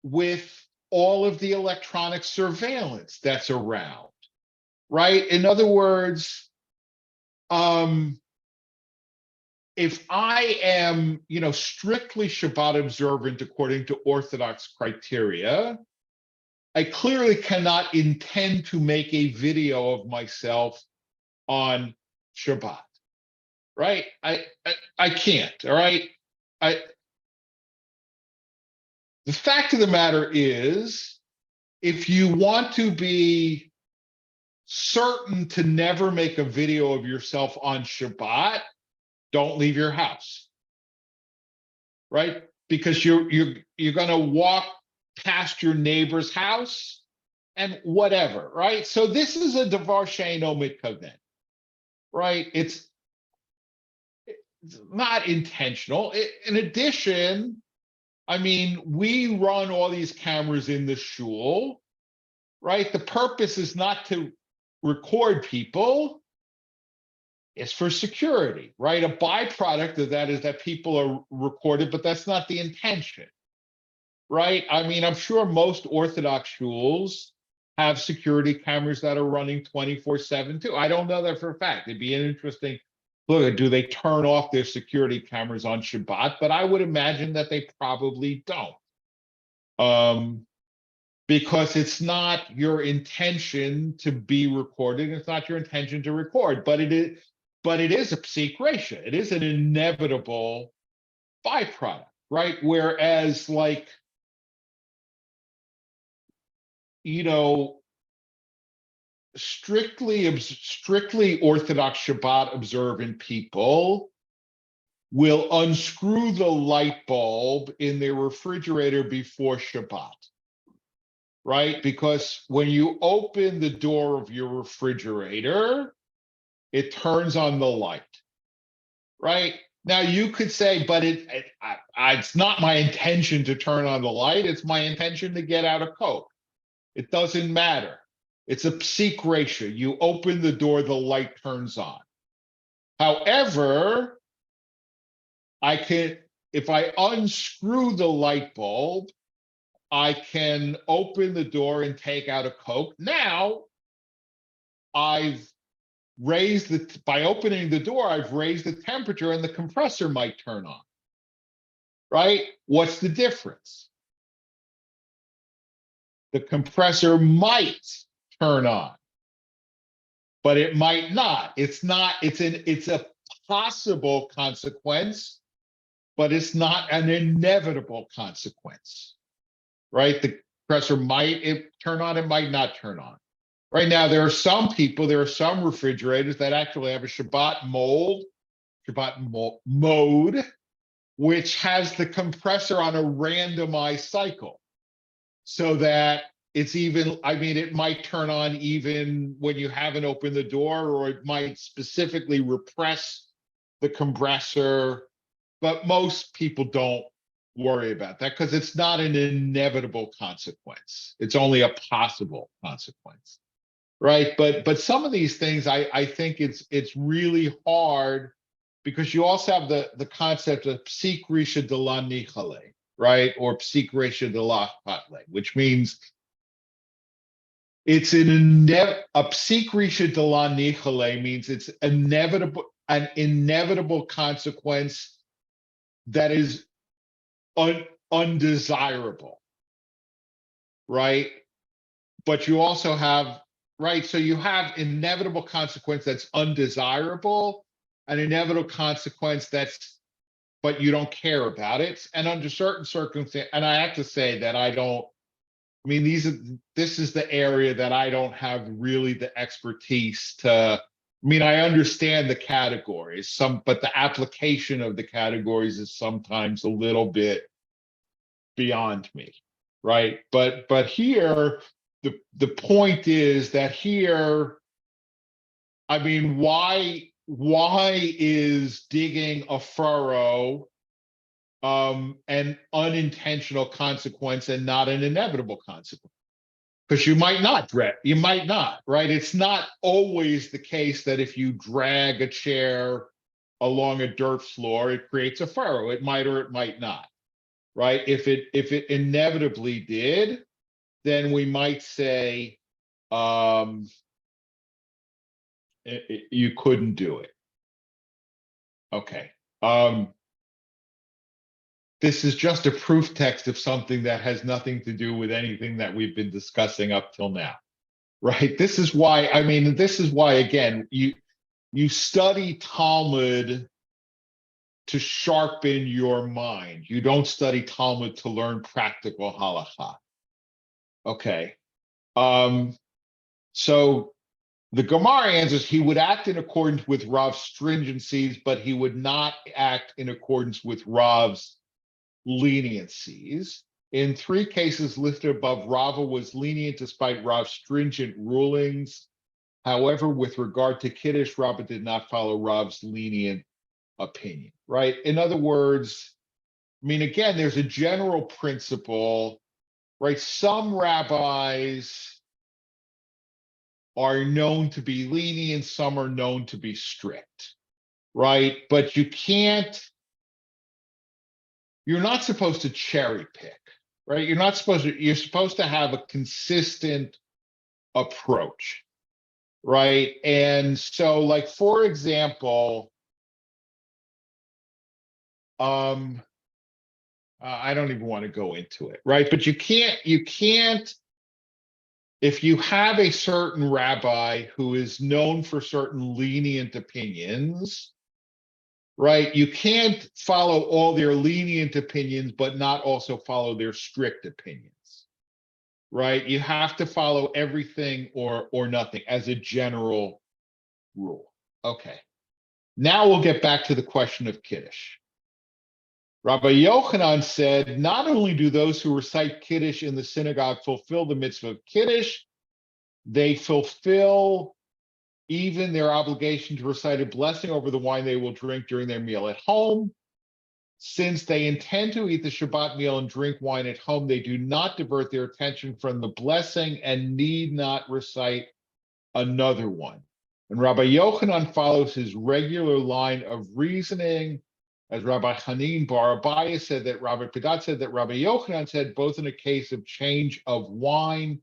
With all of the electronic surveillance that's around, right? In other words, if I am, strictly Shabbat observant according to Orthodox criteria, I clearly cannot intend to make a video of myself on Shabbat, right? I can't, all right? The fact of the matter is, if you want to be certain to never make a video of yourself on Shabbat, don't leave your house, right? Because you're going to walk past your neighbor's house and whatever, right? So this is a davar she'eino mitkaven, right? It's not intentional. In addition, I mean, we run all these cameras in the shul, right? The purpose is not to record people. It's for security, right? A byproduct of that is that people are recorded, but that's not the intention, right? I mean, I'm sure most Orthodox shuls have security cameras that are running 24/7 too. I don't know that for a fact. It'd be an interesting look, do they turn off their security cameras on Shabbat? But I would imagine that they probably don't. Because it's not your intention to be recorded. It's not your intention to record, but it is a psik resha. It is an inevitable byproduct, right? Whereas strictly Orthodox Shabbat observant people will unscrew the light bulb in their refrigerator before Shabbat, right? Because when you open the door of your refrigerator, it turns on the light, right? Now you could say, but it's not my intention to turn on the light. It's my intention to get out a Coke. It doesn't matter. It's a psik resha. You open the door, the light turns on. However, I can if I unscrew the light bulb, I can open the door and take out a Coke. Now I've by opening the door, I've raised the temperature and the compressor might turn on, right? What's the difference? The compressor might turn on, but it might not. It's a possible consequence, but it's not an inevitable consequence, right? The compressor might turn on, it might not turn on. Right now, there are some refrigerators that actually have a Shabbat mode, which has the compressor on a randomized cycle. So that it's even, I mean, it might turn on even when you haven't opened the door, or it might specifically repress the compressor. But most people don't worry about that because it's not an inevitable consequence. It's only a possible consequence. Right. But some of these things, I think it's really hard because you also have the concept of psik risha de la nichale, right? Or psik risha de la patle, which means it's a psik risha de la nichale means it's an inevitable consequence that is undesirable, right? But you also have, right, so you have inevitable consequence that's undesirable, an inevitable consequence but you don't care about it. And under certain circumstances, and I have to say that this is the area that I don't have really the expertise to, I understand the categories, but the application of the categories is sometimes a little bit beyond me, right? But here, the point is that here, why is digging a furrow an unintentional consequence and not an inevitable consequence? Because you might not, right? It's not always the case that if you drag a chair along a dirt floor, it creates a furrow. It might or it might not, right? If it inevitably did, then we might say you couldn't do it. Okay. This is just a proof text of something that has nothing to do with anything that we've been discussing up till now, right? This is why, again, you study Talmud to sharpen your mind. You don't study Talmud to learn practical halakha. Okay. So the Gemara answers he would act in accordance with Rav's stringencies, but he would not act in accordance with Rav's leniencies. In 3 cases listed above, Rava was lenient despite Rav's stringent rulings. However, with regard to Kiddush, Rava did not follow Rav's lenient opinion, right? In other words, again, there's a general principle, right? Some rabbis are known to be lenient, some are known to be strict, right? But you're not supposed to cherry pick, right? You're supposed to have a consistent approach, right? And so, like, for example, I don't even want to go into it, right? But you can't, if you have a certain rabbi who is known for certain lenient opinions, right? You can't follow all their lenient opinions, but not also follow their strict opinions, right? You have to follow everything or nothing as a general rule. Okay. Now we'll get back to the question of Kiddush. Rabbi Yochanan said, not only do those who recite Kiddush in the synagogue fulfill the mitzvah of Kiddush, they fulfill even their obligation to recite a blessing over the wine they will drink during their meal at home. Since they intend to eat the Shabbat meal and drink wine at home, they do not divert their attention from the blessing and need not recite another one. And Rabbi Yochanan follows his regular line of reasoning as Rabbi Hanin Bar Abaye said, that Rabbi Pidat said, that Rabbi Yochanan said, both in a case of change of wine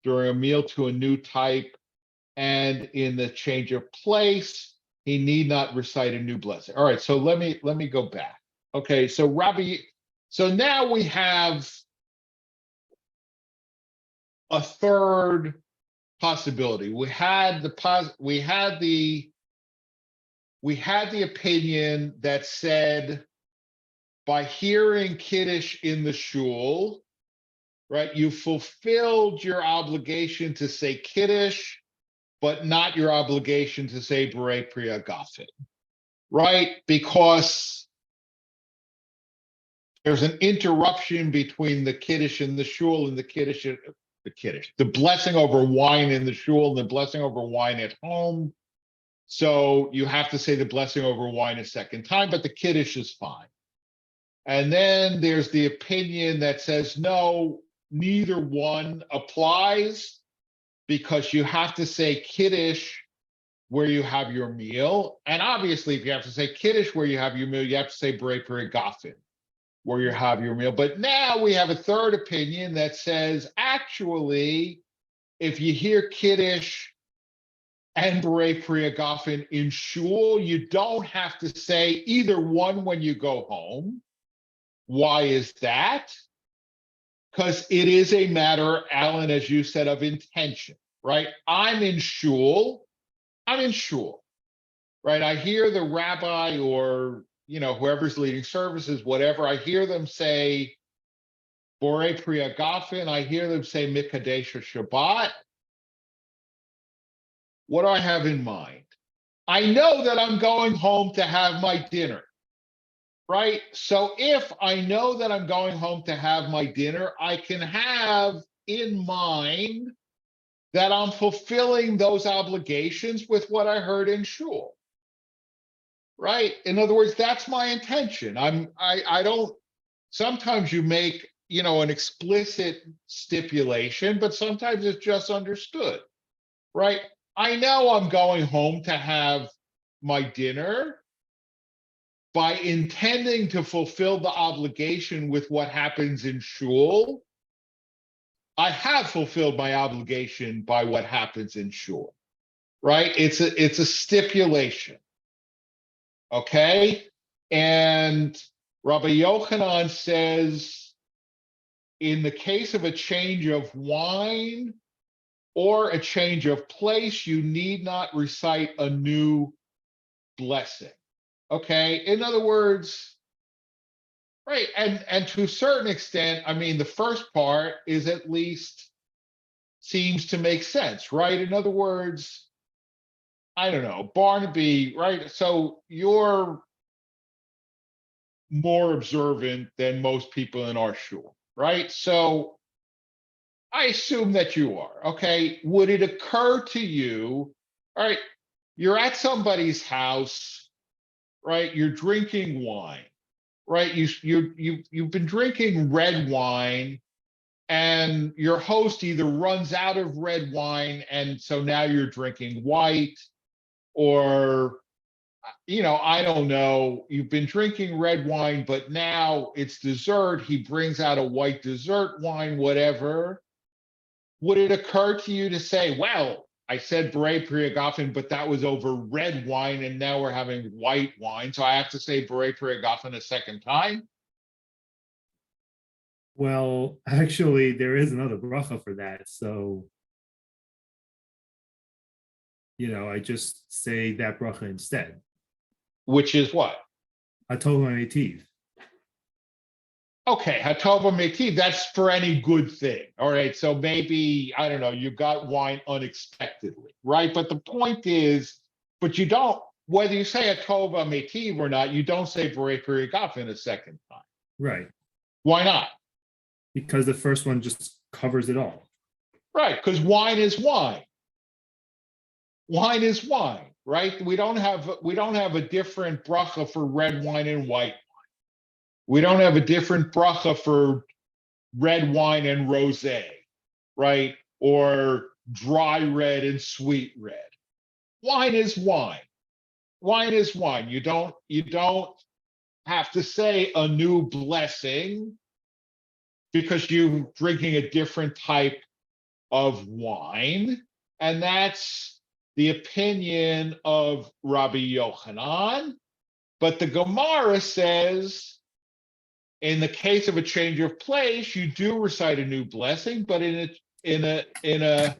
during a meal to a new type and in the change of place, he need not recite a new blessing. All right, so let me go back. Okay, so now we have a third possibility. We had the opinion that said, by hearing Kiddush in the shul, right, you fulfilled your obligation to say Kiddush, but not your obligation to say Borei Pri Hagafen, right? Because there's an interruption between the Kiddush in the shul and the blessing over wine in the shul and the blessing over wine at home. So you have to say the blessing over wine a second time, but the Kiddush is fine. And then there's the opinion that says, no, neither one applies, because you have to say Kiddush where you have your meal. And obviously, if you have to say Kiddush where you have your meal, you have to say Borei Pri Hagafen where you have your meal. But now we have a third opinion that says, actually, if you hear Kiddush and Borei Pri Hagafen in shul, you don't have to say either one when you go home. Why is that? Because it is a matter, Alan, as you said, of intention, right? I'm in shul, right? I hear the rabbi or, whoever's leading services, whatever, I hear them say Borei Pri Hagafen, I hear them say Mikadesh Shabbat. What do I have in mind? I know that I'm going home to have my dinner, right? So if I know that I'm going home to have my dinner, I can have in mind that I'm fulfilling those obligations with what I heard in shul, right? In other words, that's my intention. I don't, sometimes you make, an explicit stipulation, but sometimes it's just understood, right? I know I'm going home to have my dinner. By intending to fulfill the obligation with what happens in shul, I have fulfilled my obligation by what happens in shul, right? It's a stipulation, okay? And Rabbi Yochanan says, in the case of a change of wine or a change of place, you need not recite a new blessing. Okay, in other words, right, and to a certain extent, I mean, the first part is at least seems to make sense, right? In other words, I don't know, Barnaby, right? So you're more observant than most people in our shul, right? So I assume that you are, okay? Would it occur to you, all right, you're at somebody's house, right? You're drinking wine, right? You've been drinking red wine, and your host either runs out of red wine, and so now you're drinking white, or I don't know, you've been drinking red wine, but now it's dessert. He brings out a white dessert wine, whatever. Would it occur to you to say, well, I said Borei Pri Hagafen, but that was over red wine, and now we're having white wine, so I have to say Borei Pri Hagafen a second time? Well, actually, there is another bracha for that. So, I just say that bracha instead. Which is what? Hatov Hamitiv. Okay, Hatov Hamitiv, that's for any good thing. All right, so maybe, I don't know, you got wine unexpectedly, right? But the point is, but you don't, whether you say Hatov Hamitiv or not, you don't say Borei Pri Hagafen a second time. Right. Why not? Because the first one just covers it all. Right, because wine is wine. Wine is wine, right? We don't have a different bracha for red wine and white wine. We don't have a different bracha for red wine and rosé, right? Or dry red and sweet red. Wine is wine. Wine is wine. You don't have to say a new blessing because you're drinking a different type of wine, and that's the opinion of Rabbi Yochanan. But the Gemara says, in the case of a change of place, you do recite a new blessing, but in a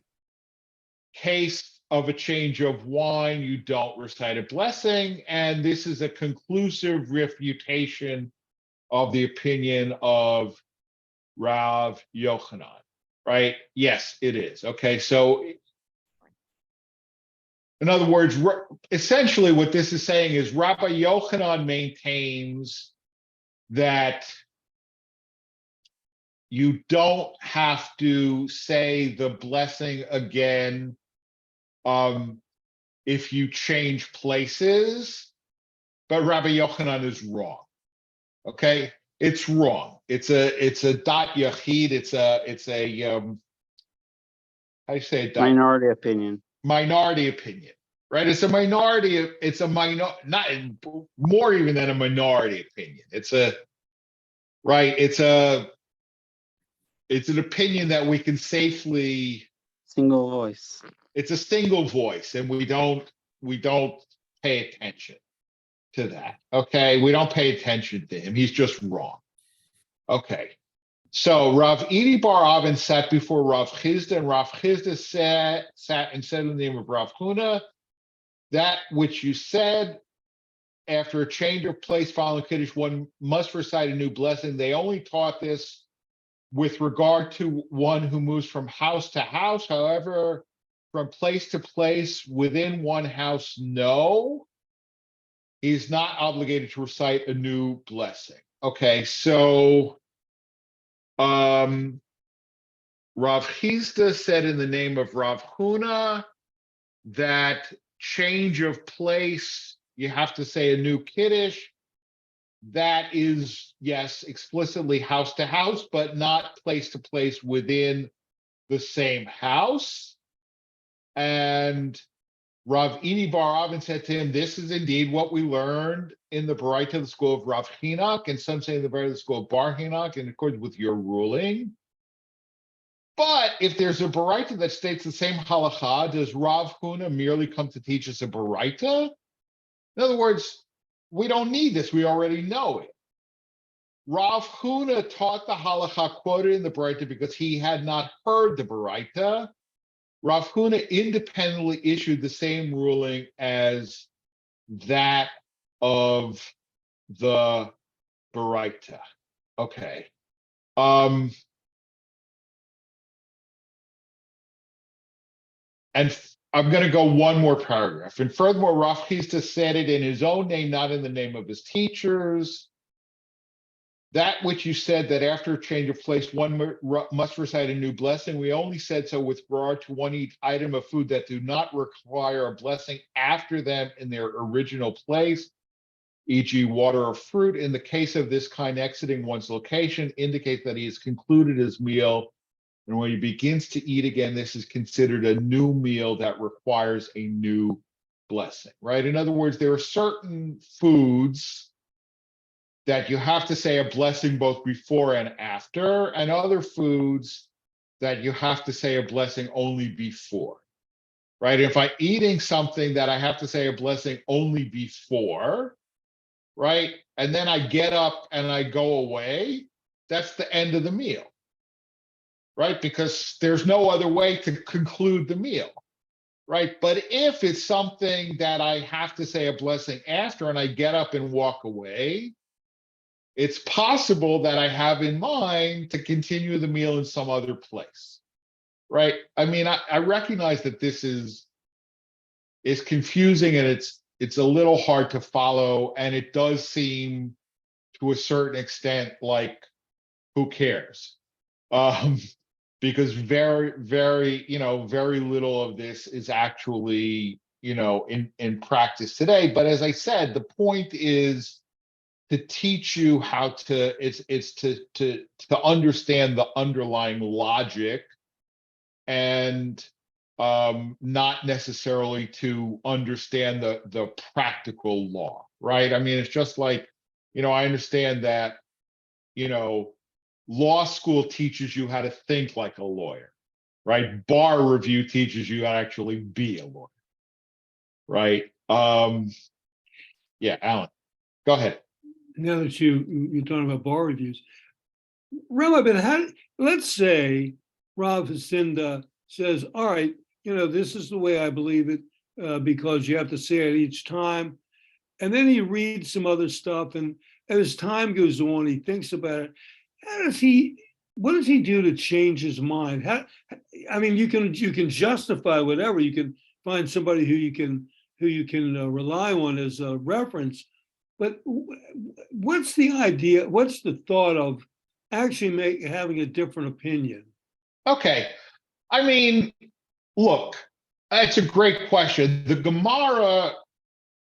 case of a change of wine, you don't recite a blessing. And this is a conclusive refutation of the opinion of Rav Yochanan, right? Yes, it is. Okay, so in other words, essentially what this is saying is Rabbi Yochanan maintains that you don't have to say the blessing again if you change places, but Rabbi Yochanan is wrong. Okay, it's wrong. It's a dot yachid. It's a how do you say it? Minority opinion. Minority opinion, right? It's a minority. It's a not more even than a minority opinion. It's a right. It's an opinion that we can safely. Single voice. It's a single voice, and we don't pay attention to that. Okay, we don't pay attention to him. He's just wrong. Okay. So Rav Idi bar Avin sat before Rav Chizda, and Rav Chizda sat and said in the name of Rav Huna, that which you said after a change of place following Kiddush, one must recite a new blessing. They only taught this with regard to one who moves from house to house. However, from place to place within one house, no, he's not obligated to recite a new blessing. Okay, so Rav Chizda said in the name of Rav Huna that change of place, you have to say a new Kiddush. That is, yes, explicitly house to house, but not place to place within the same house. And Rav Ini bar Avin said to him, this is indeed what we learned in the Baraita of the school of Rav Hinok, and some say in the Baraita of the school of Bar Hinok, in accordance with your ruling. But if there's a Baraita that states the same halacha, does Rav Huna merely come to teach us a Baraita? In other words, we don't need this. We already know it. Rav Huna taught the halacha quoted in the Baraita because he had not heard the Baraita. Rav Huna independently issued the same ruling as that of the Baraita. Okay. And I'm going to go one more paragraph. And furthermore, Rav Chizda said it in his own name, not in the name of his teachers. That which you said that after a change of place, one must recite a new blessing. We only said so with regard to one each item of food that do not require a blessing after them in their original place, e.g. water or fruit. In the case of this kind, exiting one's location indicates that he has concluded his meal. And when he begins to eat again, this is considered a new meal that requires a new blessing, right? In other words, there are certain foods that you have to say a blessing both before and after, and other foods that you have to say a blessing only before, right? If I'm eating something that I have to say a blessing only before, right? And then I get up and I go away, that's the end of the meal, right? Because there's no other way to conclude the meal, right? But if it's something that I have to say a blessing after and I get up and walk away, it's possible that I have in mind to continue the meal in some other place, right? I mean, I recognize that this is confusing and it's a little hard to follow, and it does seem to a certain extent like, who cares? Because very little of this is actually, in practice today. But as I said, the point is to teach you how to, it's to understand the underlying logic, and not necessarily to understand the practical law, right? I mean, it's just like I understand that, law school teaches you how to think like a lawyer, right? Bar review teaches you how to actually be a lawyer, right? Yeah, Alan, go ahead. Now that you're talking about bar reviews, Rabbi Ben, let's say Rav Hasinda says, all right, this is the way I believe it, because you have to say it each time. And then he reads some other stuff, and as time goes on, he thinks about it. What does he do to change his mind? You can justify whatever. You can find somebody who you can rely on as a reference. But what's the idea? What's the thought of actually having a different opinion? Okay. Look, that's a great question. The Gemara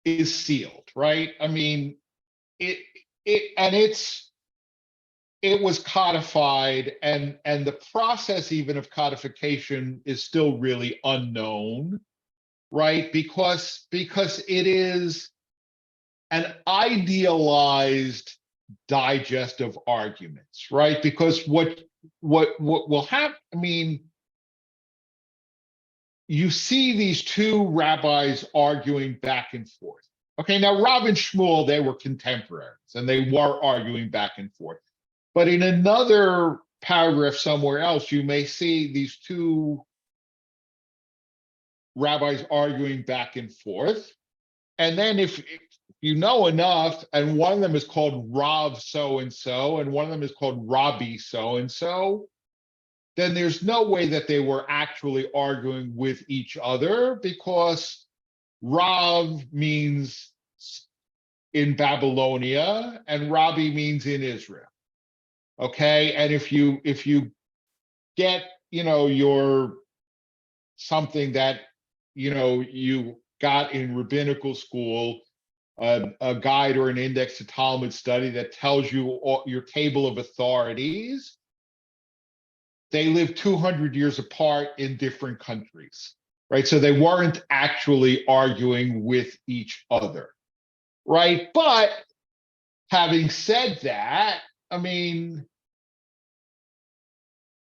is sealed, right? It was codified, and the process even of codification is still really unknown, right? Because it is an idealized digest of arguments, right? Because what will happen, you see these two rabbis arguing back and forth. Okay, now Rav and Shmuel, they were contemporaries and they were arguing back and forth. But in another paragraph somewhere else, you may see these two rabbis arguing back and forth. And then if you know enough, and one of them is called Rav so-and-so, and one of them is called Rabbi so-and-so, then there's no way that they were actually arguing with each other, because Rav means in Babylonia and Rabbi means in Israel. Okay, and if you get your something that you got in rabbinical school, a guide or an index to Talmud study that tells you your table of authorities, they lived 200 years apart in different countries, right? So they weren't actually arguing with each other, right? But having said that,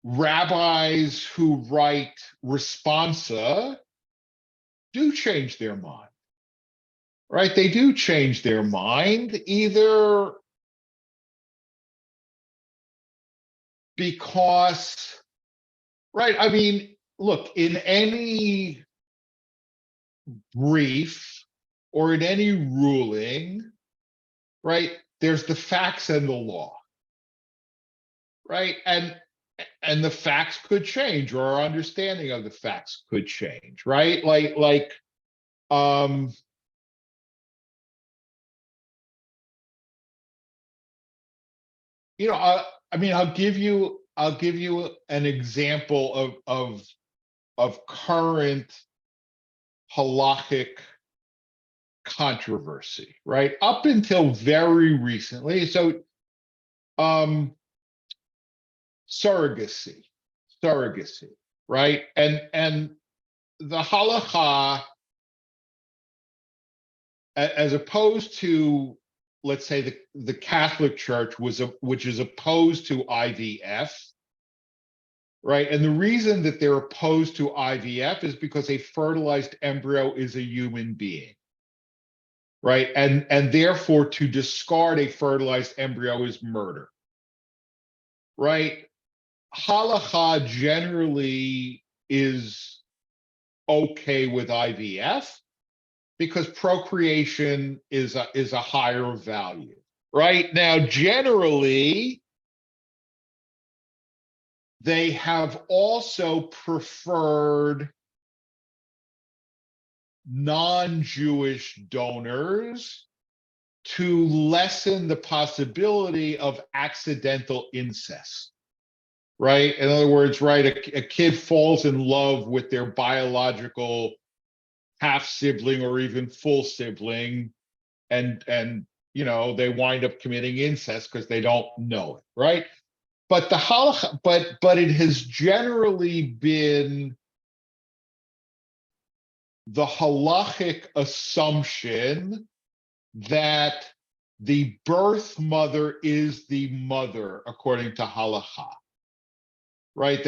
rabbis who write responsa do change their mind, right? They do change their mind, either because, right? Look, in any brief or in any ruling, right, there's the facts and the law, right? And the facts could change, or our understanding of the facts could change, right? I'll give you an example of current halachic controversy, right? Up until very recently, so surrogacy, right? And the halacha, as opposed to, let's say, the Catholic Church which is opposed to IVF, right? And the reason that they're opposed to IVF is because a fertilized embryo is a human being, right? And therefore, to discard a fertilized embryo is murder, right? Halacha generally is okay with IVF because procreation is a higher value, right? Now, generally, they have also preferred non-Jewish donors to lessen the possibility of accidental incest, right? In other words, right, a kid falls in love with their biological half sibling or even full sibling, and they wind up committing incest because they don't know it, right? But the halacha, but it has generally been the halachic assumption that the birth mother is the mother according to halacha, right?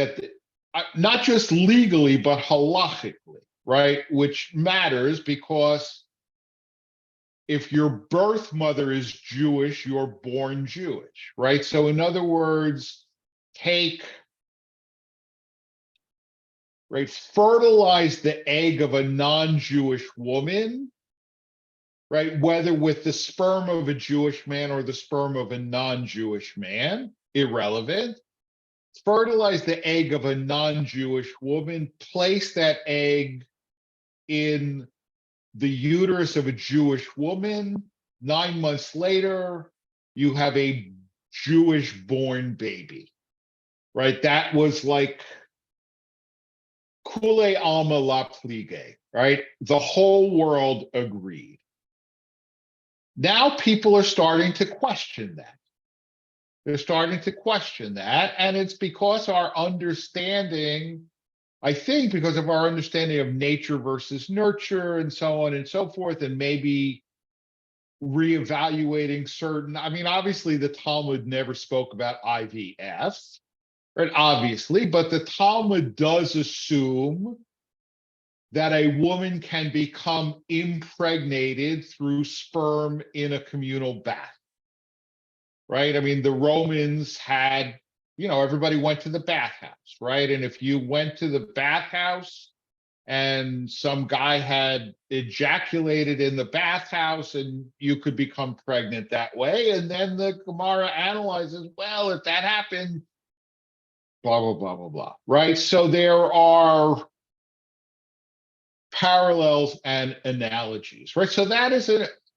Not just legally, but halachically, right? Which matters because if your birth mother is Jewish, you're born Jewish, right? So in other words, fertilize the egg of a non-Jewish woman, right? Whether with the sperm of a Jewish man or the sperm of a non-Jewish man, irrelevant. Fertilize the egg of a non-Jewish woman, place that egg in the uterus of a Jewish woman. 9 months later, you have a Jewish born baby, right? That was like Kule Alma La Plige, right? The whole world agreed. Now people are starting to question that. They're starting to question that. And it's because our understanding, I think because of our understanding of nature versus nurture and so on and so forth, and maybe reevaluating certain, I mean, obviously the Talmud never spoke about IVF, right? Obviously, but the Talmud does assume that a woman can become impregnated through sperm in a communal bath, right? I mean, the Romans had, everybody went to the bathhouse, right? And if you went to the bathhouse and some guy had ejaculated in the bathhouse, and you could become pregnant that way. And then the Gemara analyzes, well, if that happened, blah, blah, blah, blah, blah, right? So there are parallels and analogies, right? So that is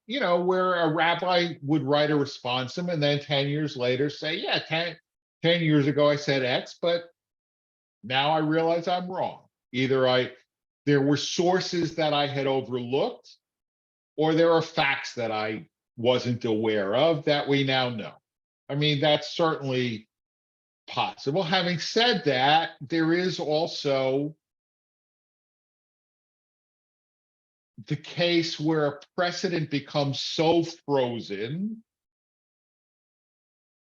where a rabbi would write a responsum and then 10 years later say, yeah, 10 years ago I said X, but now I realize I'm wrong. Either there were sources that I had overlooked, or there are facts that I wasn't aware of that we now know. I mean, that's certainly possible. Having said that, there is also the case where a precedent becomes so frozen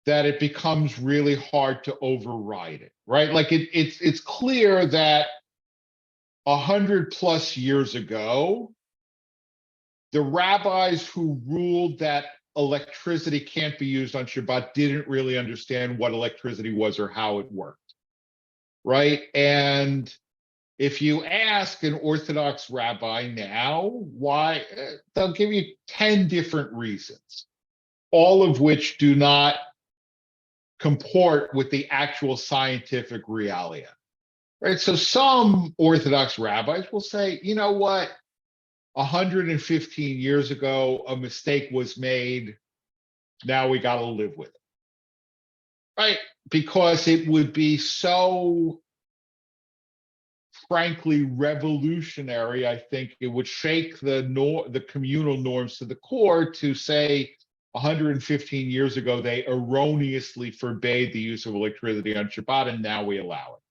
that it becomes really hard to override it, right? Like it's clear that 100+ years ago, the rabbis who ruled that electricity can't be used on Shabbat didn't really understand what electricity was or how it worked, right? And if you ask an Orthodox rabbi now why, they'll give you 10 different reasons, all of which do not comport with the actual scientific realia, right? So some Orthodox rabbis will say, you know what, 115 years ago, a mistake was made. Now we got to live with it, right? Because it would be so, frankly, revolutionary. I think it would shake the communal norms to the core to say 115 years ago they erroneously forbade the use of electricity on Shabbat, and now we allow it.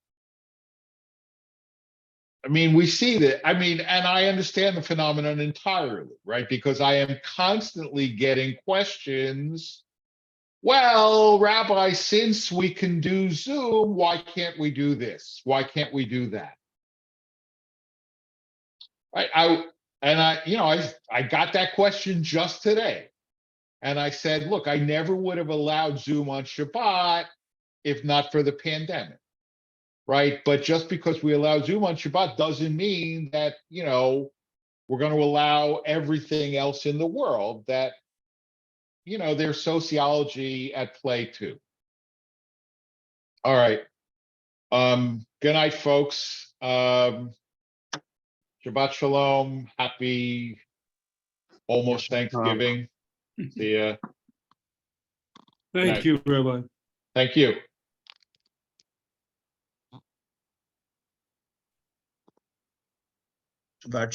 I mean, we see that. I mean, and I understand the phenomenon entirely, right? Because I am constantly getting questions. Well, Rabbi, since we can do Zoom, why can't we do this? Why can't we do that? I got that question just today. And I said, look, I never would have allowed Zoom on Shabbat if not for the pandemic, right? But just because we allow Zoom on Shabbat doesn't mean that, we're going to allow everything else in the world, that, there's sociology at play too. All right. Good night, folks. Shabbat Shalom. Happy almost Thanksgiving. See ya. Thank you, Rabbi. Thank you. Shabbat